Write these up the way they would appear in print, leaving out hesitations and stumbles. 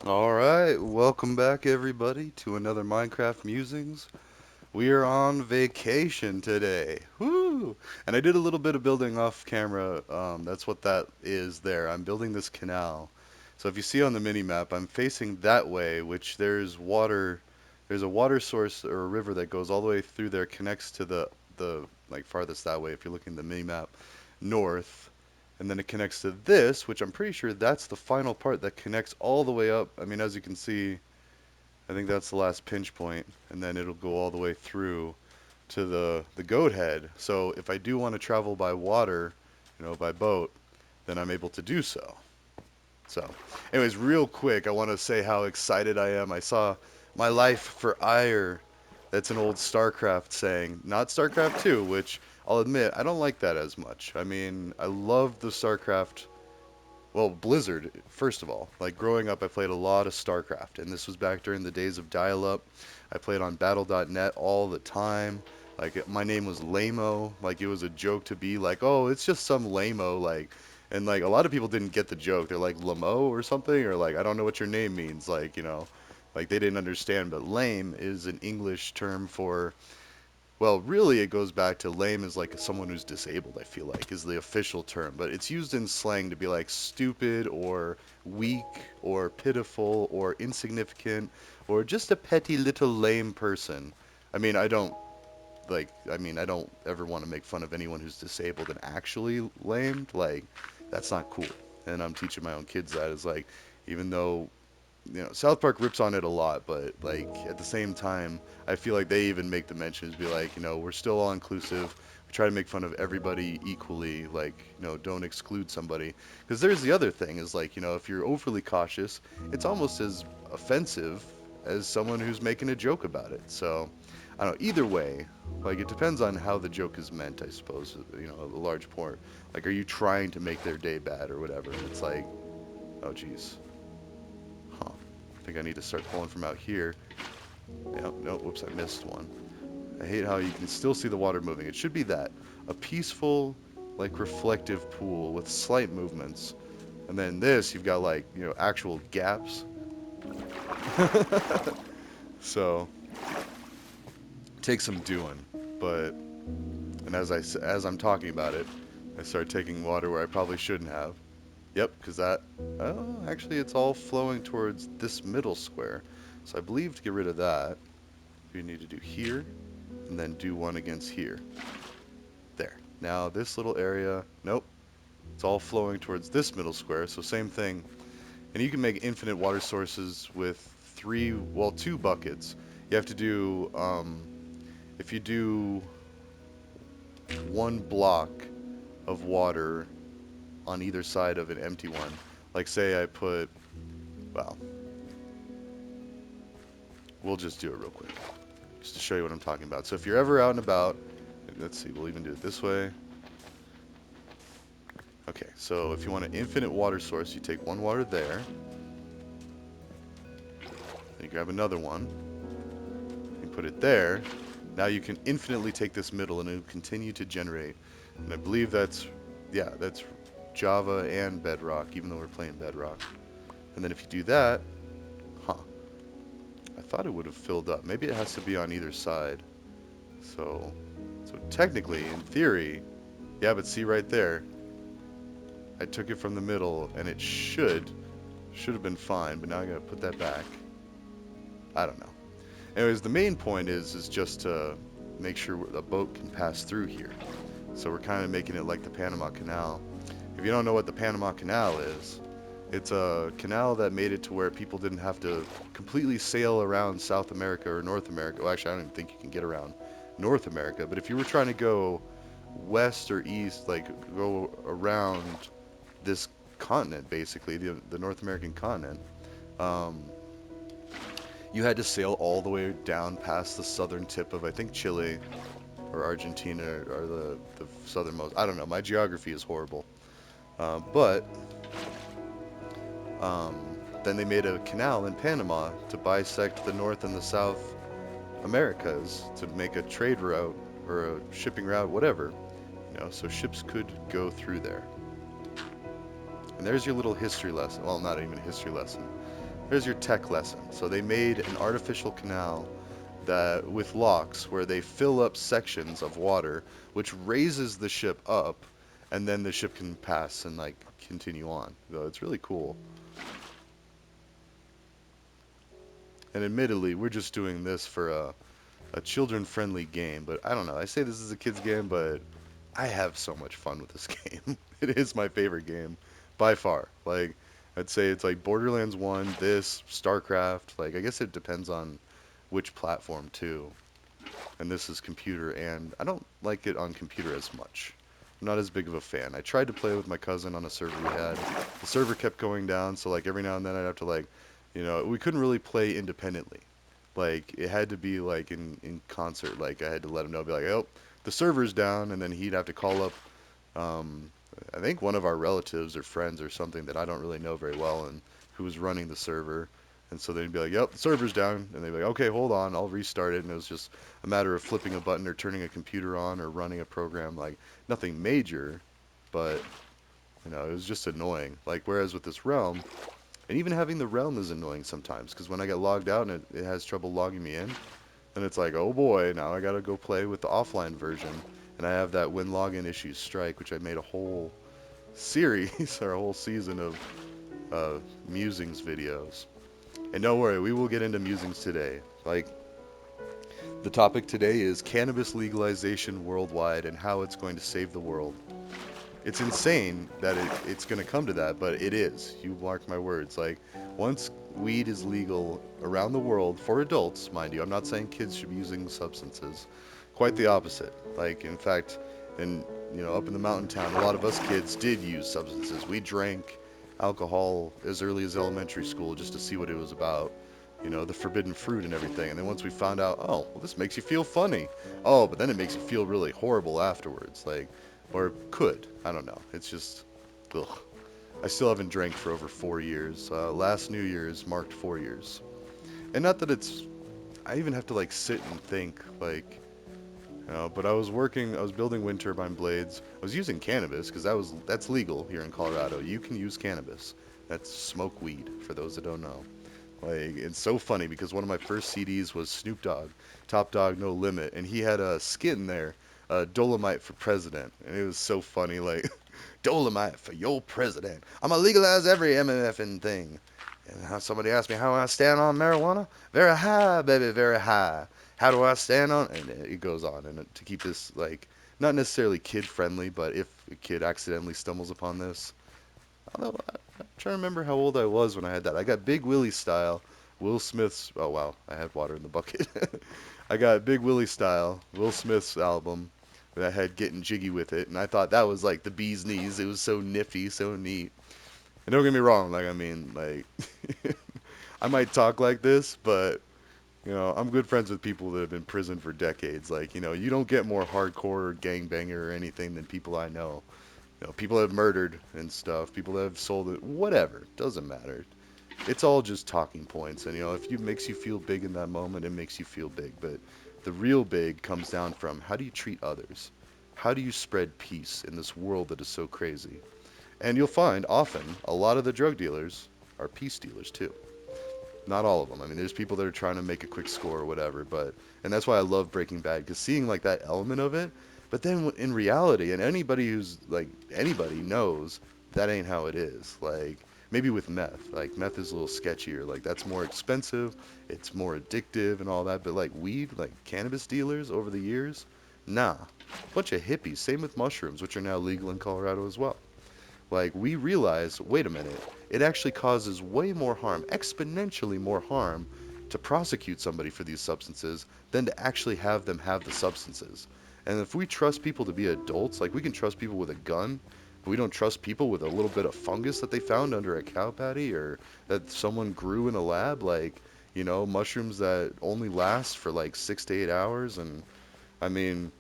Alright, welcome back everybody to another Minecraft Musings. We are on vacation today. Woo! And I did a little bit of building off camera. That's what that is there. I'm building this canal. So if you see on the mini map, I'm facing that way, which there's a water source or a river that goes all the way through there, connects to the like farthest that way if you're looking at the mini map, north. And then it connects to this, which I'm pretty sure that's the final part that connects all the way up. I mean, as you can see, I think that's the last pinch point, and then it'll go all the way through to the goat head. So if I do want to travel by water, by boat, then I'm able to do so. So, anyways, real quick, I want to say how excited I am. I saw My Life for Ire. That's an old StarCraft saying, not StarCraft 2, which I'll admit I don't like that as much. I mean, I love the StarCraft. Well, Blizzard, first of all. Like growing up, I played a lot of StarCraft, and this was back during the days of dial-up. I played on Battle.net all the time. Like my name was Lamo. Like it was a joke to be like, oh, it's just some Lamo. And like a lot of people didn't get the joke. They're like Lamo or something, or like I don't know what your name means. Like they didn't understand. But lame is an English term for, well, really, it goes back to lame is like someone who's disabled, I feel like, is the official term. But it's used in slang to be like stupid or weak or pitiful or insignificant or just a petty little lame person. I mean, I don't ever want to make fun of anyone who's disabled and actually lamed. Like, that's not cool. And I'm teaching my own kids that is like, even though South Park rips on it a lot, but like at the same time, I feel like they even make the mentions, be like, we're still all inclusive. We try to make fun of everybody equally, like, don't exclude somebody. Because there's the other thing is like, if you're overly cautious, it's almost as offensive as someone who's making a joke about it. So, I don't know. Either way, like it depends on how the joke is meant, I suppose. A large part. Like, are you trying to make their day bad or whatever? And it's like, oh, geez. Huh. I think I need to start pulling from out here. Nope, nope, whoops, I missed one. I hate how you can still see the water moving. It should be that. A peaceful, like, reflective pool with slight movements. And then this, you've got, like, actual gaps. So, it takes some doing. But, and as I'm talking about it, I start taking water where I probably shouldn't have. Yep, because oh, actually it's all flowing towards this middle square. So I believe to get rid of that, we need to do here, and then do one against here. There. Now this little area, nope, it's all flowing towards this middle square, so same thing. And you can make infinite water sources with two buckets. You have to do, if you do one block of water on either side of an empty one, like say I put, well, we'll just do it real quick, just to show you what I'm talking about. So if you're ever out and about, let's see, we'll even do it this way. Okay, so if you want an infinite water source, you take one water there, then you grab another one, you put it there. Now you can infinitely take this middle and it will continue to generate. And I believe that's Java and Bedrock, even though we're playing Bedrock. And then if you do that, huh, I thought it would have filled up. Maybe it has to be on either side. So technically, in theory, yeah, but see right there, I took it from the middle and it should have been fine, but now I gotta put that back. I don't know. Anyways, the main point is just to make sure a boat can pass through here. So we're kind of making it like the Panama Canal. If you don't know what the Panama Canal is, it's a canal that made it to where people didn't have to completely sail around South America or North America. Well, actually, I don't even think you can get around North America. But if you were trying to go west or east, like go around this continent, basically, the North American continent, um, you had to sail all the way down past the southern tip of, I think, Chile or Argentina or the southernmost. I don't know. My geography is horrible. But then they made a canal in Panama to bisect the North and the South Americas to make a trade route or a shipping route, whatever. So ships could go through there. And there's your little history lesson. Well, not even a history lesson. There's your tech lesson. So they made an artificial canal that with locks where they fill up sections of water, which raises the ship up, and then the ship can pass and like continue on. So it's really cool. And admittedly, we're just doing this for a children-friendly game, but I don't know. I say this is a kid's game, but I have so much fun with this game. It is my favorite game by far. Like I'd say it's like Borderlands 1, this, StarCraft. Like I guess it depends on which platform too. And this is computer, and I don't like it on computer as much. I'm not as big of a fan. I tried to play with my cousin on a server we had. The server kept going down, so like every now and then I'd have to like, we couldn't really play independently. Like it had to be like in concert. Like I had to let him know, be like, oh, the server's down, and then he'd have to call up, um, I think one of our relatives or friends or something that I don't really know very well, and who was running the server. And so they'd be like, yep, the server's down. And they'd be like, okay, hold on, I'll restart it. And it was just a matter of flipping a button or turning a computer on or running a program. Like nothing major, but it was just annoying. Like whereas with this realm, and even having the realm is annoying sometimes because when I get logged out and it has trouble logging me in, then it's like, oh boy, now I gotta go play with the offline version. And I have that when login issues strike, which I made a whole series or a whole season of Musings videos. And don't worry, we will get into Musings today. Like, the topic today is cannabis legalization worldwide and how it's going to save the world. It's insane that it's going to come to that, but it is. You mark my words. Like, once weed is legal around the world for adults, mind you, I'm not saying kids should be using substances. Quite the opposite. Like, in fact, up in the mountain town, a lot of us kids did use substances. We drank alcohol as early as elementary school just to see what it was about. The forbidden fruit and everything. And then once we found out, oh, well, this makes you feel funny. Oh, but then it makes you feel really horrible afterwards. Like, or could. I don't know. It's just, ugh. I still haven't drank for over 4 years. Last New Year's marked 4 years. And not that I even have to like sit and think, like, but I was building wind turbine blades. I was using cannabis because that's legal here in Colorado. You can use cannabis. That's smoke weed, for those that don't know. Like, it's so funny because one of my first CDs was Snoop Dogg, Top Dog No Limit, and he had a skit in there, Dolomite for President, and it was so funny, like, Dolomite for your president. I'm gonna legalize every MMFing thing. And somebody asked me how I stand on marijuana. Very high, baby, very high. How do I stand on? And it goes on, and to keep this like not necessarily kid friendly, but if a kid accidentally stumbles upon this, although I'm trying to remember how old I was when I had that. I got Big Willie style, Will Smith's. Oh wow, I had water in the bucket. I got Big Willie style, Will Smith's album that had Getting Jiggy with it, and I thought that was like the bee's knees. It was so nifty, so neat. And don't get me wrong, like I mean, like I might talk like this, but I'm good friends with people that have been in prison for decades. Like, you don't get more hardcore gangbanger or anything than people I know. People have murdered and stuff. People that have sold it. Whatever. Doesn't matter. It's all just talking points. And, if it makes you feel big in that moment, it makes you feel big. But the real big comes down from how do you treat others? How do you spread peace in this world that is so crazy? And you'll find often a lot of the drug dealers are peace dealers too. Not all of them. I mean, there's people that are trying to make a quick score or whatever, and that's why I love Breaking Bad because seeing like that element of it, but then in reality, and anybody who's like anybody knows that ain't how it is. Like maybe with meth, like meth is a little sketchier. Like that's more expensive, it's more addictive and all that. But like weed, like cannabis dealers over the years, nah, bunch of hippies. Same with mushrooms, which are now legal in Colorado as well. Like, we realize, wait a minute, it actually causes way more harm, exponentially more harm, to prosecute somebody for these substances than to actually have them have the substances. And if we trust people to be adults, like we can trust people with a gun, but we don't trust people with a little bit of fungus that they found under a cow patty or that someone grew in a lab, like, mushrooms that only last for like 6 to 8 hours. And I mean,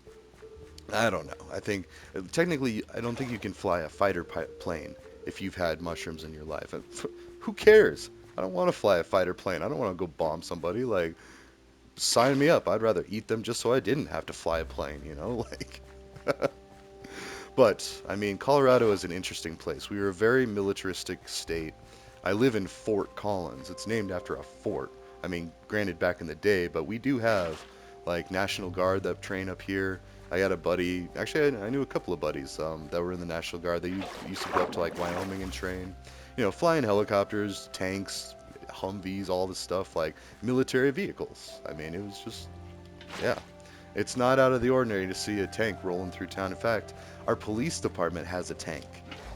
I don't know. I think technically, I don't think you can fly a plane if you've had mushrooms in your life. And who cares? I don't want to fly a fighter plane. I don't want to go bomb somebody. Like, sign me up. I'd rather eat them just so I didn't have to fly a plane. Like. But I mean, Colorado is an interesting place. We were a very militaristic state. I live in Fort Collins. It's named after a fort. I mean, granted, back in the day, but we do have like National Guard that train up here. I got a buddy. Actually, I knew a couple of buddies that were in the National Guard. They used to go up to like Wyoming and train. You know, flying helicopters, tanks, Humvees, all this stuff, like military vehicles. I mean, it was just, yeah. It's not out of the ordinary to see a tank rolling through town. In fact, our police department has a tank.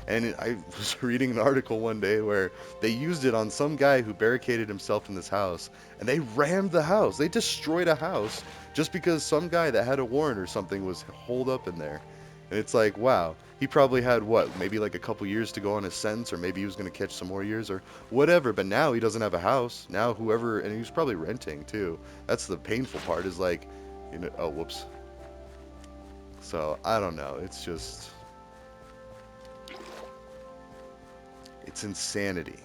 And I was reading an article one day where they used it on some guy who barricaded himself in this house, and they rammed the house. They destroyed a house just because some guy that had a warrant or something was holed up in there. And it's like, wow, he probably had what, maybe like a couple years to go on his sentence, or maybe he was going to catch some more years or whatever. But now he doesn't have a house. Now whoever, and he was probably renting too. That's the painful part is like, you know, oh, whoops. So I don't know. It's just, it's insanity.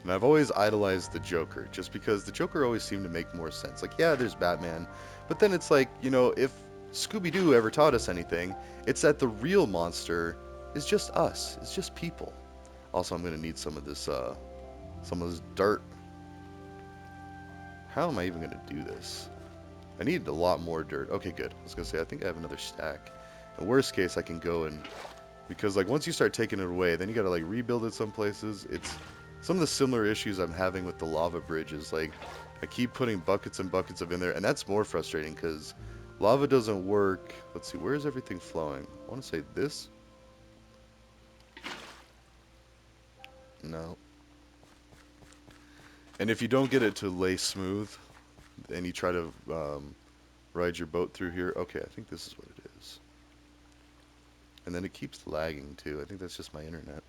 And I've always idolized the Joker, just because the Joker always seemed to make more sense. Like, yeah, there's Batman, but then it's like, you know, if Scooby-Doo ever taught us anything, it's that the real monster is just us. It's just people. Also, I'm gonna need some of this dirt. How am I even gonna do this? I need a lot more dirt. Okay, good. I was gonna say, I think I have another stack. In worst case, I can go and, because like once you start taking it away, then you gotta like rebuild it some places. It's some of the similar issues I'm having with the lava bridges. Like I keep putting buckets and buckets of in there, and that's more frustrating because lava doesn't work. Let's see, where is everything flowing? I want to say this. No. And if you don't get it to lay smooth, and you try to ride your boat through here, okay, I think this is what it is. And then it keeps lagging too. I think that's just my internet.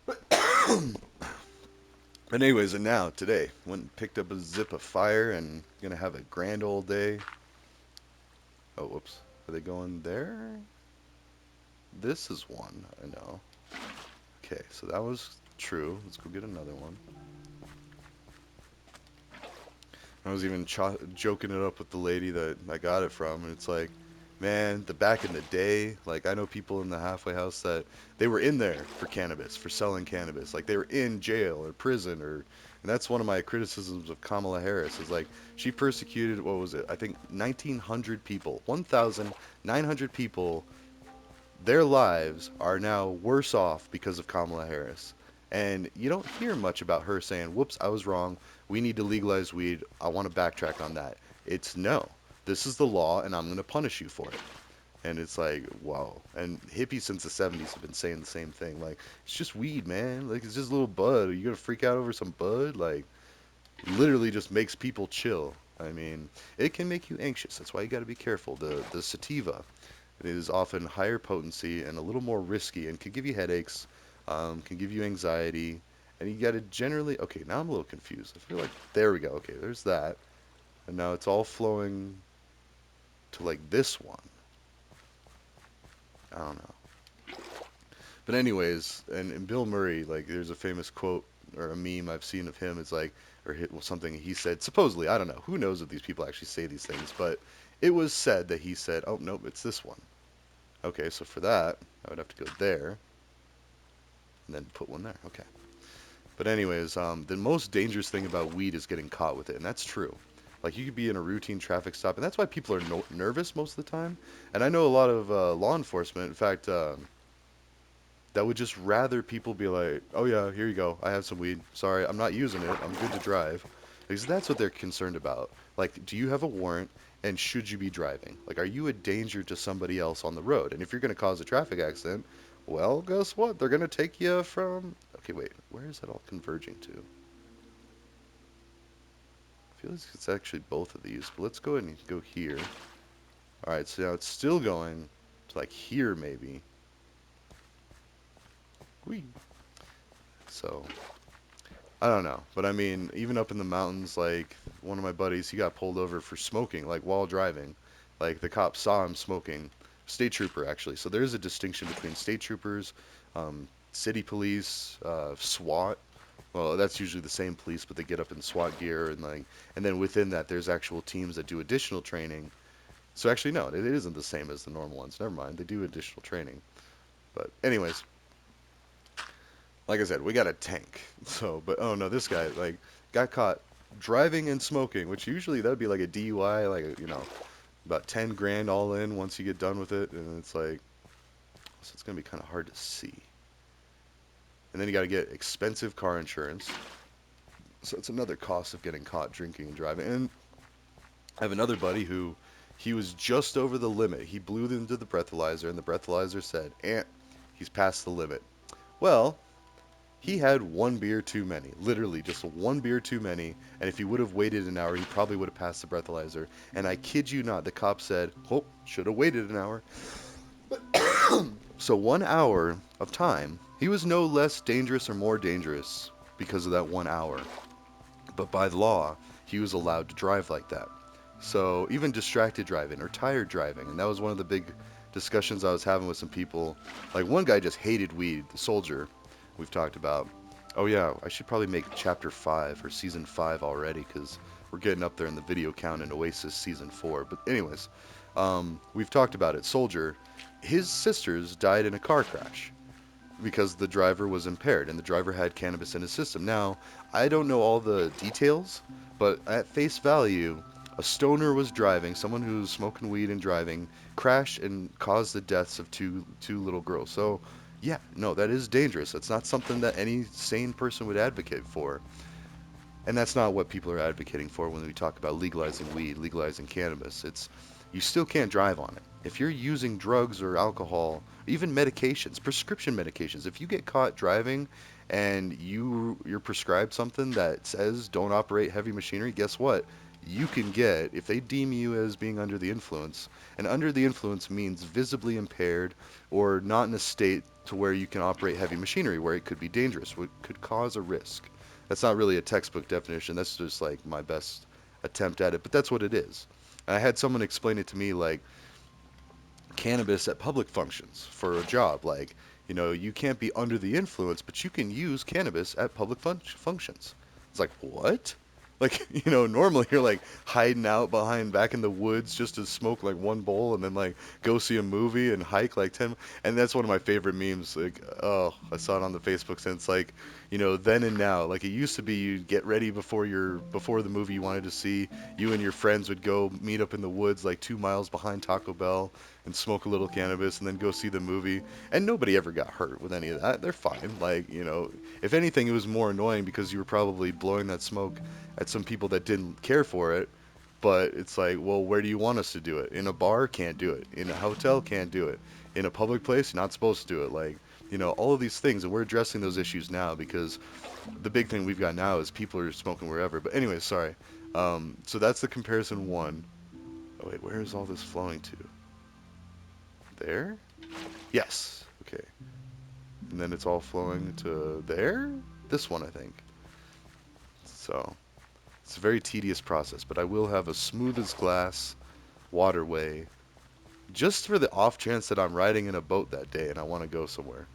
But anyways, and now today went and picked up a zip of fire and gonna have a grand old day. Oh, whoops. Are they going there? This is one, I know. Okay, so that was true. Let's go get another one. I was even joking it up with the lady that I got it from, and it's like, man, the back in the day, like I know people in the halfway house that they were in there for cannabis, for selling cannabis, like they were in jail or prison, or, and that's one of my criticisms of Kamala Harris is like she persecuted, what was it? I think 1,900 people, 1,900 people, their lives are now worse off because of Kamala Harris. And you don't hear much about her saying, whoops, I was wrong. We need to legalize weed. I want to backtrack on that. It's no. This is the law, and I'm going to punish you for it. And it's like, wow. And hippies since the 70s have been saying the same thing. Like, it's just weed, man. Like, it's just a little bud. Are you going to freak out over some bud? Like, literally just makes people chill. I mean, it can make you anxious. That's why you got to be careful. The sativa, it is often higher potency and a little more risky and can give you headaches, can give you anxiety, and you got to generally. Okay, now I'm a little confused. I feel like there we go. Okay, there's that, and now it's all flowing to like this one. I don't know. But anyways, and Bill Murray, like, there's a famous quote or a meme I've seen of him. It's like, or hit, well, something he said. Supposedly, I don't know. Who knows if these people actually say these things? But it was said that he said, "Oh nope, it's this one." Okay, so for that, I would have to go there and then put one there. Okay. But anyways, the most dangerous thing about weed is getting caught with it, and that's true. Like you could be in a routine traffic stop, and that's why people are nervous most of the time. And I know a lot of law enforcement, in fact, that would just rather people be like, "Oh yeah, here you go. I have some weed. Sorry, I'm not using it. I'm good to drive." Because that's what they're concerned about. Like, do you have a warrant, and should you be driving? Like, are you a danger to somebody else on the road? And if you're going to cause a traffic accident, well, guess what? They're going to take you from. Okay, wait. Where is that all converging to? I feel like it's actually both of these. But let's go ahead and go here. All right, so now it's still going to like here maybe. Whee. So I don't know, but I mean, even up in the mountains, like one of my buddies, he got pulled over for smoking, like while driving. Like the cops saw him smoking. State trooper, actually. So there's a distinction between state troopers, city police, SWAT. Well, that's usually the same police, but they get up in SWAT gear and like, and then within that, there's actual teams that do additional training. So actually, no, it isn't the same as the normal ones. Never mind, they do additional training. But anyways, like I said, we got a tank. So, but oh no, this guy like got caught driving and smoking, which usually that would be like a DUI, like about 10 grand all in once you get done with it, and it's like so it's gonna be kind of hard to see. And then you got to get expensive car insurance. So it's another cost of getting caught drinking and driving. And I have another buddy who he was just over the limit. He blew into the breathalyzer, and the breathalyzer said, he's past the limit." Well, he had one beer too many, literally just one beer too many. And if he would have waited an hour, he probably would have passed the breathalyzer. And I kid you not, the cop said, "Oh, should have waited an hour." So 1 hour of time, he was no less dangerous or more dangerous because of that 1 hour. But by law, he was allowed to drive like that. So even distracted driving or tired driving, and that was one of the big discussions I was having with some people. Like one guy just hated weed, the soldier we've talked about. Oh yeah, I should probably make chapter 5 or season 5 already because we're getting up there in the video count in Oasis season 4. But anyways, we've talked about it. Soldier, his sisters died in a car crash because the driver was impaired and the driver had cannabis in his system. Now, I don't know all the details, but at face value, a stoner was driving, someone who was smoking weed and driving, crashed and caused the deaths of two little girls. So, yeah, no, that is dangerous. That's not something that any sane person would advocate for. And that's not what people are advocating for when we talk about legalizing weed, legalizing cannabis. It's you still can't drive on it. If you're using drugs or alcohol, even medications, prescription medications, if you get caught driving and you're prescribed something that says don't operate heavy machinery, guess what? You can get, if they deem you as being under the influence, and under the influence means visibly impaired or not in a state to where you can operate heavy machinery, where it could be dangerous, what could cause a risk. That's not really a textbook definition. That's just like my best attempt at it, but that's what it is. And I had someone explain it to me like cannabis at public functions for a job. Like, you can't be under the influence, but you can use cannabis at public functions. It's like, what? Like, normally you're like hiding out behind back in the woods just to smoke like one bowl and then like go see a movie and hike like 10. And that's one of my favorite memes. Like, oh, I saw it on the Facebook since like, then and now. Like it used to be you'd get ready before the movie you wanted to see. You and your friends would go meet up in the woods like 2 miles behind Taco Bell and smoke a little cannabis and then go see the movie. And nobody ever got hurt with any of that. They're fine. Like, if anything, it was more annoying because you were probably blowing that smoke at some people that didn't care for it. But it's like, well, where do you want us to do it? In a bar, can't do it. In a hotel, can't do it. In a public place, not supposed to do it. Like, all of these things, and we're addressing those issues now because the big thing we've got now is people are smoking wherever. But anyway, sorry. So that's the comparison one. Oh wait, where is all this flowing to? There? Yes. Okay. And then it's all flowing to there? This one, I think. So it's a very tedious process, but I will have a smooth as glass waterway just for the off chance that I'm riding in a boat that day and I want to go somewhere.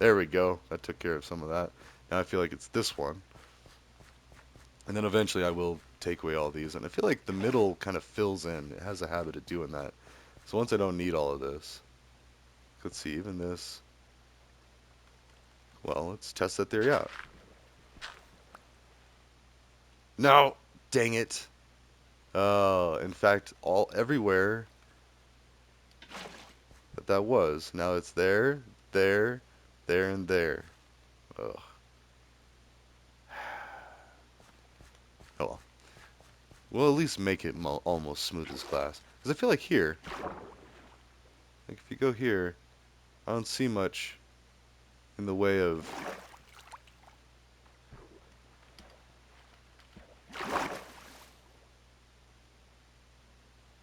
There we go. That took care of some of that. Now I feel like it's this one. And then eventually I will take away all these. And I feel like the middle kind of fills in. It has a habit of doing that. So once I don't need all of this, let's see, even this. Well, let's test that theory out. No! Dang it. Oh, in fact, everywhere that was. Now it's there, there, there, and there. Ugh. Oh well. We'll at least make it almost smooth as glass. Because I feel like here, like if you go here, I don't see much in the way of...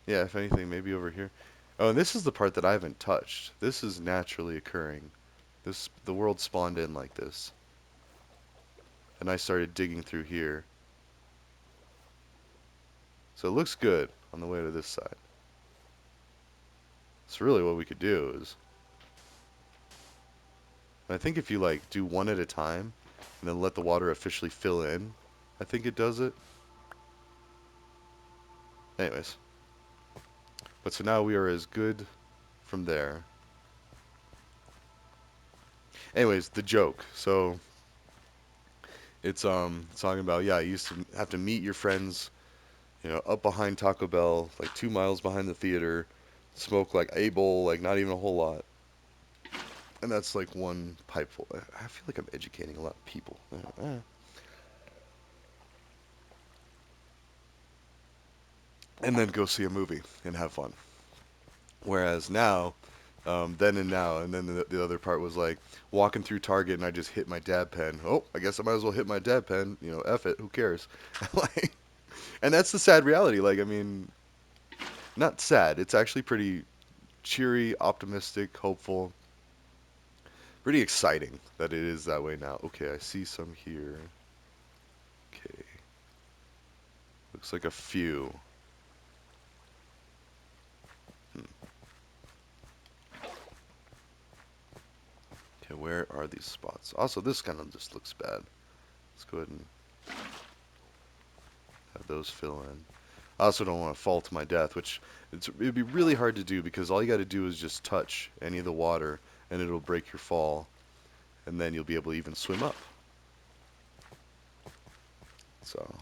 Yeah, if anything, maybe over here. Oh, and this is the part that I haven't touched. This is naturally occurring. The world spawned in like this. And I started digging through here. So it looks good on the way to this side. So really what we could do is... I think if you like do one at a time, and then let the water officially fill in, I think it does it. Anyways. But so now we are as good from there. Anyways, the joke. So it's talking about, yeah, you used to have to meet your friends, up behind Taco Bell, like 2 miles behind the theater, smoke like a bowl, like not even a whole lot, and that's like one pipeful. I feel like I'm educating a lot of people. And then go see a movie and have fun. Whereas now, then and now, and then the other part was like walking through Target and I just hit my dab pen. Oh, I guess I might as well hit my dab pen. F it, who cares? Like, and that's the sad reality. Like, I mean, not sad. It's actually pretty cheery, optimistic, hopeful, pretty exciting that it is that way now. Okay, I see some here. Okay, looks like a few. Hmm. Okay, where are these spots? Also, this kind of just looks bad. Let's go ahead and have those fill in. I also don't want to fall to my death, which it'd be really hard to do because all you got to do is just touch any of the water and it'll break your fall, and then you'll be able to even swim up. So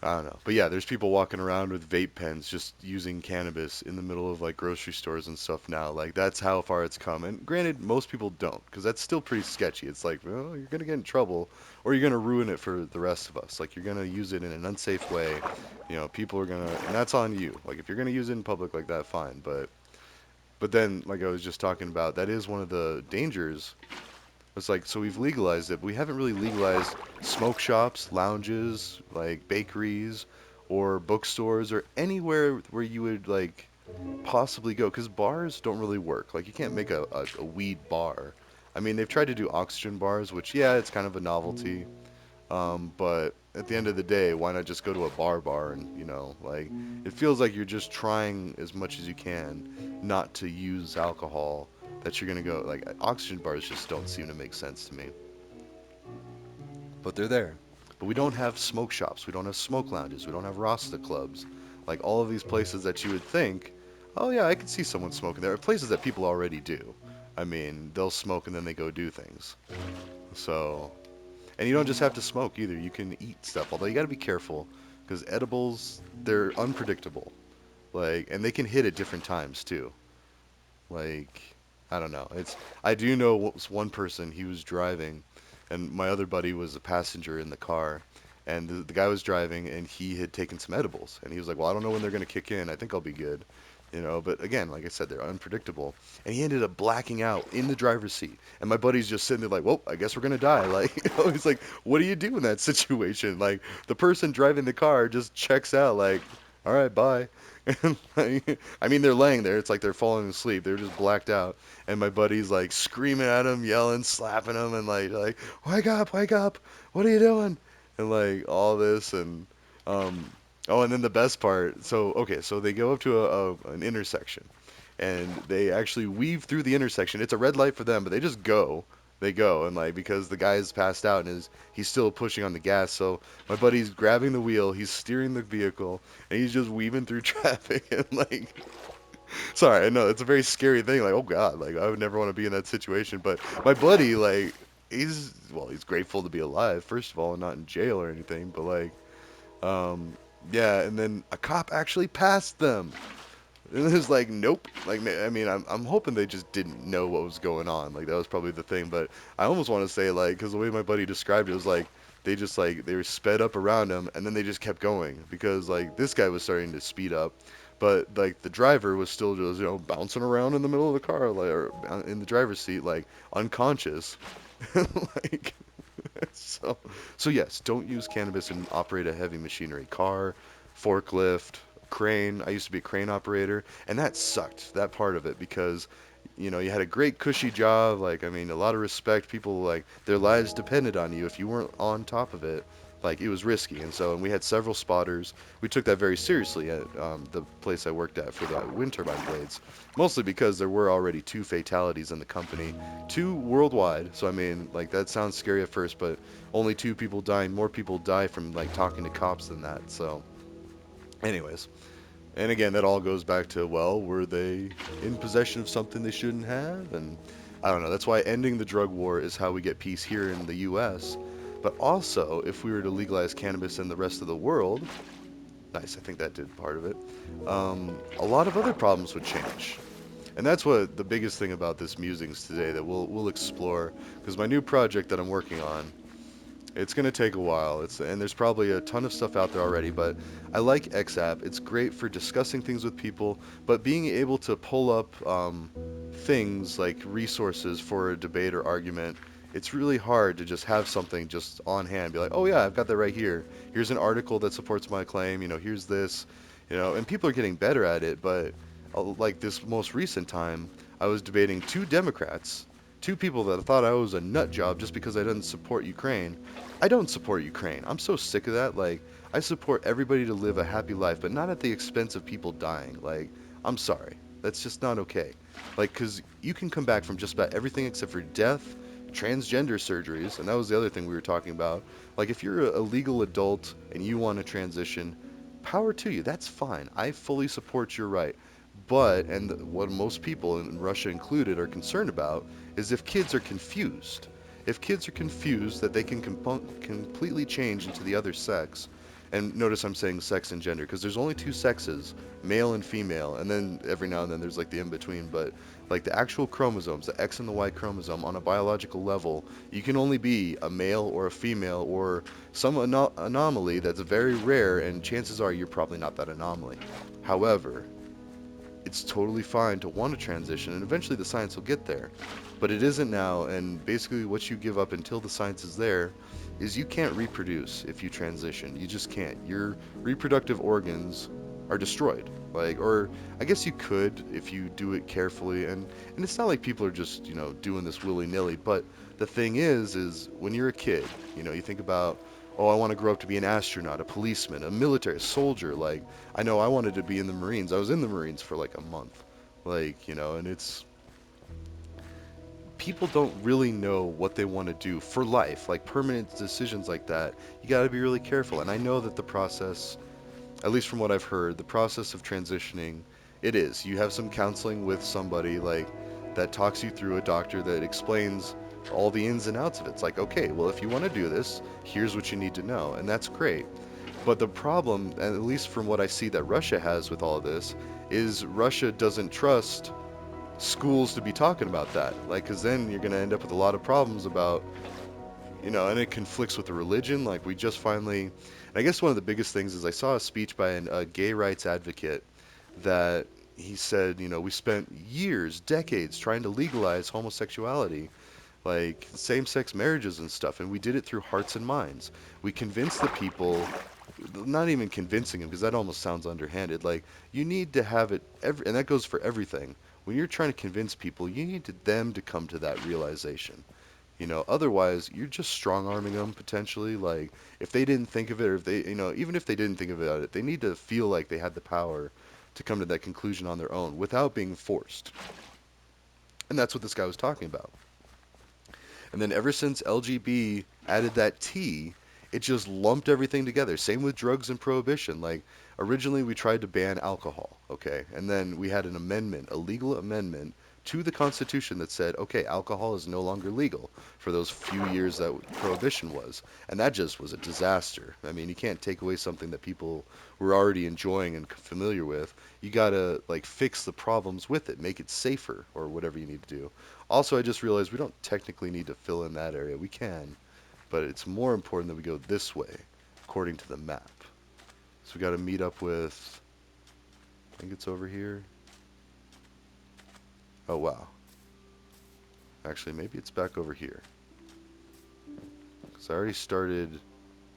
I don't know. But yeah, there's people walking around with vape pens just using cannabis in the middle of like grocery stores and stuff now. Like that's how far it's come. And granted, most people don't because that's still pretty sketchy. It's like, well, you're going to get in trouble or you're going to ruin it for the rest of us. Like you're going to use it in an unsafe way. People are going to, and that's on you. Like if you're going to use it in public like that, fine. But then, like I was just talking about, that is one of the dangers. It's like, so we've legalized it, but we haven't really legalized smoke shops, lounges, like bakeries, or bookstores, or anywhere where you would like possibly go. Because bars don't really work. Like, you can't make a weed bar. I mean, they've tried to do oxygen bars, which, yeah, it's kind of a novelty. But at the end of the day, why not just go to a bar and, like, it feels like you're just trying as much as you can not to use alcohol that you're gonna go, like, oxygen bars just don't seem to make sense to me. But they're there. But we don't have smoke shops, we don't have smoke lounges, we don't have Rasta clubs. Like, all of these places that you would think, oh yeah, I could see someone smoking there, are places that people already do. I mean, they'll smoke and then they go do things. So, and you don't just have to smoke either. You can eat stuff, although you got to be careful because edibles, they're unpredictable. Like, and they can hit at different times too. Like, I don't know. I do know one person, he was driving and my other buddy was a passenger in the car, and the guy was driving and he had taken some edibles and he was like, "Well, I don't know when they're going to kick in. I think I'll be good." But again, like I said, they're unpredictable. And he ended up blacking out in the driver's seat. And my buddy's just sitting there like, well, I guess we're gonna die. Like, he's like, what do you do in that situation? Like, the person driving the car just checks out, like, all right, bye. And like, I mean, they're laying there. It's like they're falling asleep. They're just blacked out. And my buddy's like screaming at him, yelling, slapping him, and like, wake up, what are you doing? And like all this, and um, oh, and then the best part. So okay, so they go up to an intersection, and they actually weave through the intersection. It's a red light for them, but they just go. They go, and like because the guy is passed out and he's still pushing on the gas. So my buddy's grabbing the wheel, he's steering the vehicle, and he's just weaving through traffic and like sorry, I know it's a very scary thing. Like, oh God, like I would never want to be in that situation. But my buddy, like, he's grateful to be alive, first of all, and not in jail or anything. But like, um, yeah, and then a cop actually passed them. And it was like, nope. Like, I mean, I'm hoping they just didn't know what was going on. Like, that was probably the thing. But I almost want to say, like, because the way my buddy described it was like, they just, like, they were sped up around him, and then they just kept going. Because, like, this guy was starting to speed up. But, like, the driver was still just, bouncing around in the middle of the car, like, or in the driver's seat, like, unconscious. Like, so, so yes, don't use cannabis and operate a heavy machinery. Car, forklift, crane. I used to be a crane operator, and that sucked, that part of it, because you had a great cushy job. Like, I mean, a lot of respect. People, like, their lives depended on you. If you weren't on top of it, like, it was risky. And we had several spotters. We took that very seriously at the place I worked at for the wind turbine blades, mostly because there were already two fatalities in the company, two worldwide. So I mean, like, that sounds scary at first, but only two people dying. More people die from like talking to cops than that. So anyways, and again, that all goes back to, well, were they in possession of something they shouldn't have? And I don't know. That's why ending the drug war is how we get peace here in the US. But also, if we were to legalize cannabis in the rest of the world, nice, I think that did part of it, a lot of other problems would change. And that's what the biggest thing about this Musings today that we'll explore, because my new project that I'm working on, it's going to take a while. And there's probably a ton of stuff out there already, but I like XApp. It's great for discussing things with people, but being able to pull up things like resources for a debate or argument, it's really hard to just have something just on hand. Be like, oh yeah, I've got that right here. Here's an article that supports my claim. Here's this. And people are getting better at it, but like this most recent time, I was debating two Democrats, two people that thought I was a nut job just because I didn't support Ukraine. I don't support Ukraine. I'm so sick of that. Like, I support everybody to live a happy life, but not at the expense of people dying. Like, I'm sorry. That's just not okay. Like, because you can come back from just about everything except for death, transgender surgeries, and that was the other thing we were talking about. Like, if you're a legal adult and you want to transition, power to you. That's fine. I fully support your right. But, and what most people, and Russia included, are concerned about is if kids are confused. If kids are confused that they can completely change into the other sex, and notice I'm saying sex and gender because there's only two sexes, male and female, and then every now and then there's like the in between, but like the actual chromosomes, the X and the Y chromosome on a biological level, you can only be a male or a female or some anomaly that's very rare, and chances are you're probably not that anomaly. However, it's totally fine to want to transition, and eventually the science will get there. But it isn't now, and basically what you give up until the science is there is you can't reproduce if you transition. You just can't. Your reproductive organs are destroyed. Like, or I guess you could if you do it carefully, and it's not like people are just, doing this willy-nilly, but the thing is when you're a kid, you think about, oh, I want to grow up to be an astronaut, a policeman, a military, a soldier. Like, I know I wanted to be in the Marines. I was in the Marines for like a month. Like, and it's people don't really know what they want to do for life, like permanent decisions like that. You got to be really careful. And I know that the process, at least from what I've heard, the process of transitioning, it is. You have some counseling with somebody like that talks you through, a doctor that explains all the ins and outs of it. It's like, okay, well, if you want to do this, here's what you need to know. And that's great. But the problem, and at least from what I see that Russia has with all of this, is Russia doesn't trust schools to be talking about that. Like, because then you're going to end up with a lot of problems about, and it conflicts with the religion. Like, we just finally, and I guess one of the biggest things is I saw a speech by a gay rights advocate that he said, we spent years, decades trying to legalize homosexuality, like same-sex marriages and stuff, and we did it through hearts and minds. We convinced the people, not even convincing them because that almost sounds underhanded. Like, you need to have it and that goes for everything. When you're trying to convince people, you need them to come to that realization. Otherwise you're just strong arming them potentially. Like, if they didn't think of it, or if they, even if they didn't think of it, they need to feel like they had the power to come to that conclusion on their own without being forced. And that's what this guy was talking about. And then ever since LGB added that T, it just lumped everything together. Same with drugs and prohibition. Like, originally we tried to ban alcohol, okay? And then we had an amendment, a legal amendment to the Constitution that said, okay, alcohol is no longer legal for those few years that prohibition was. And that just was a disaster. I mean, you can't take away something that people were already enjoying and familiar with. You gotta, like, fix the problems with it, make it safer, or whatever you need to do. Also, I just realized we don't technically need to fill in that area. We can, but it's more important that we go this way, according to the map. So we got to meet up with, I think it's over here. Oh, wow. Actually, maybe it's back over here. Because I already started.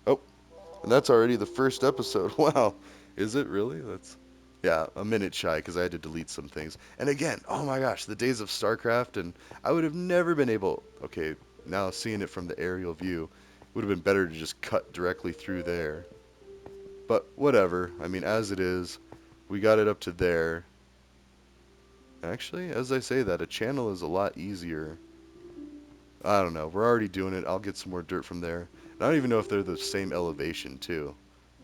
Oh, and that's already the first episode. Wow. Is it really? Yeah, a minute shy because I had to delete some things. And again, oh my gosh, the days of StarCraft, and I would have never been able. Okay, now seeing it from the aerial view, would have been better to just cut directly through there. But whatever. I mean, as it is, we got it up to there. Actually, as I say that, a channel is a lot easier. I don't know. We're already doing it. I'll get some more dirt from there. And I don't even know if they're the same elevation, too.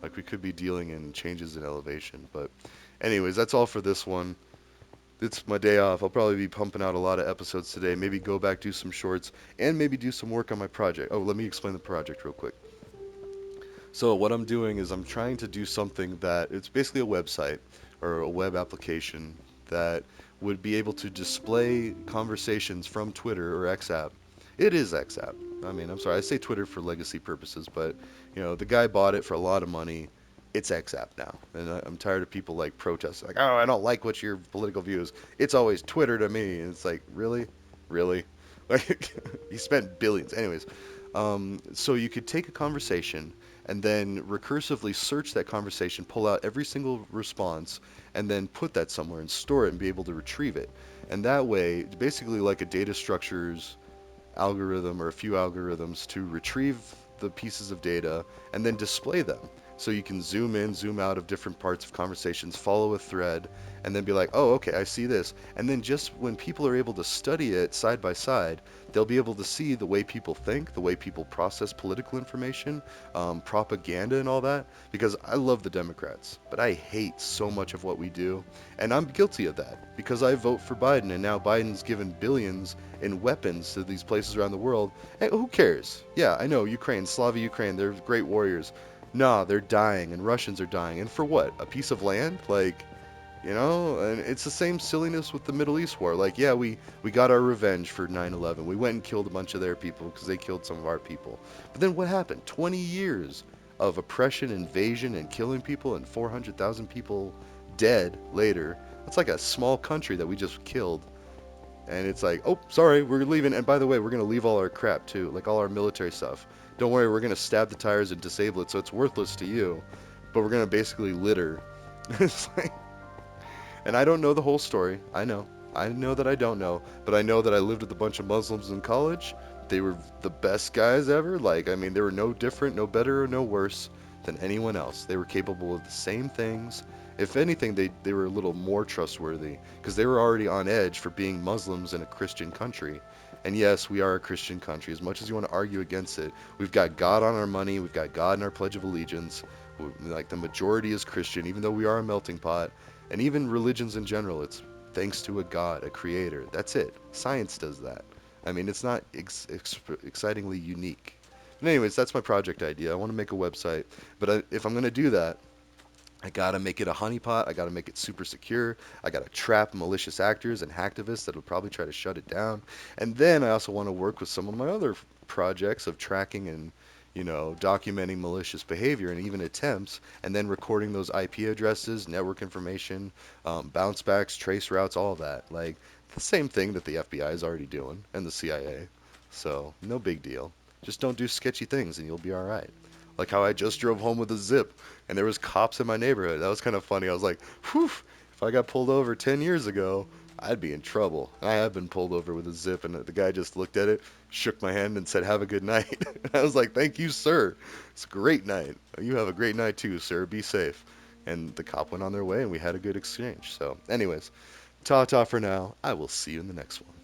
Like, we could be dealing in changes in elevation. But anyways, that's all for this one. It's my day off. I'll probably be pumping out a lot of episodes today. Maybe go back, do some shorts, and maybe do some work on my project. Oh, let me explain the project real quick. So what I'm doing is I'm trying to do something that it's basically a website or a web application that would be able to display conversations from Twitter or X app. It is X app. I mean, I'm sorry, I say Twitter for legacy purposes, but the guy bought it for a lot of money. It's X app now, and I'm tired of people like protesting, like, oh, I don't like what your political views. It's always Twitter to me, and it's like, really, really, like he spent billions. Anyways, so you could take a conversation and then recursively search that conversation, pull out every single response, and then put that somewhere and store it and be able to retrieve it. And that way, basically like a data structures algorithm or a few algorithms to retrieve the pieces of data and then display them. So you can zoom in, zoom out of different parts of conversations, follow a thread, and then be like, oh, okay, I see this. And then just when people are able to study it side by side, they'll be able to see the way people think, the way people process political information, propaganda, and all that. Because I love the Democrats, but I hate so much of what we do. And I'm guilty of that because I vote for Biden, and now Biden's given billions in weapons to these places around the world. And who cares? Yeah, I know Ukraine, Slava Ukraine, they're great warriors. Nah, they're dying, and Russians are dying. And for what? A piece of land? Like, and it's the same silliness with the Middle East war. Like, yeah, we got our revenge for 9/11. We went and killed a bunch of their people because they killed some of our people. But then what happened? 20 years of oppression, invasion, and killing people, and 400,000 people dead later. That's like a small country that we just killed. And it's like, oh, sorry, we're leaving. And by the way, we're going to leave all our crap too, like all our military stuff. Don't worry, we're going to stab the tires and disable it so it's worthless to you. But we're going to basically litter. It's like, and I don't know the whole story. I know. I know that I don't know. But I know that I lived with a bunch of Muslims in college. They were the best guys ever. Like, I mean, they were no different, no better, or no worse than anyone else. They were capable of the same things. If anything, they were a little more trustworthy because they were already on edge for being Muslims in a Christian country. And yes, we are a Christian country. As much as you want to argue against it, we've got God on our money. We've got God in our Pledge of Allegiance. Like the majority is Christian, even though we are a melting pot. And even religions in general, it's thanks to a God, a creator. That's it. Science does that. I mean, it's not excitingly unique. But anyways, that's my project idea. I want to make a website, but if I'm going to do that, I gotta make it a honeypot. I gotta make it super secure. I gotta trap malicious actors and hacktivists that'll probably try to shut it down. And then I also want to work with some of my other projects of tracking and documenting malicious behavior and even attempts, and then recording those IP addresses, network information, bounce backs, trace routes, all of that. Like the same thing that the FBI is already doing and the CIA. So no big deal. Just don't do sketchy things and you'll be all right. Like how I just drove home with a zip and there was cops in my neighborhood. That was kind of funny. I was like, whew, if I got pulled over 10 years ago, I'd be in trouble. I have been pulled over with a zip, and the guy just looked at it, shook my hand, and said, "Have a good night." I was like, "Thank you, sir. It's a great night. You have a great night too, sir. Be safe." And the cop went on their way, and we had a good exchange. So, anyways, ta ta for now. I will see you in the next one.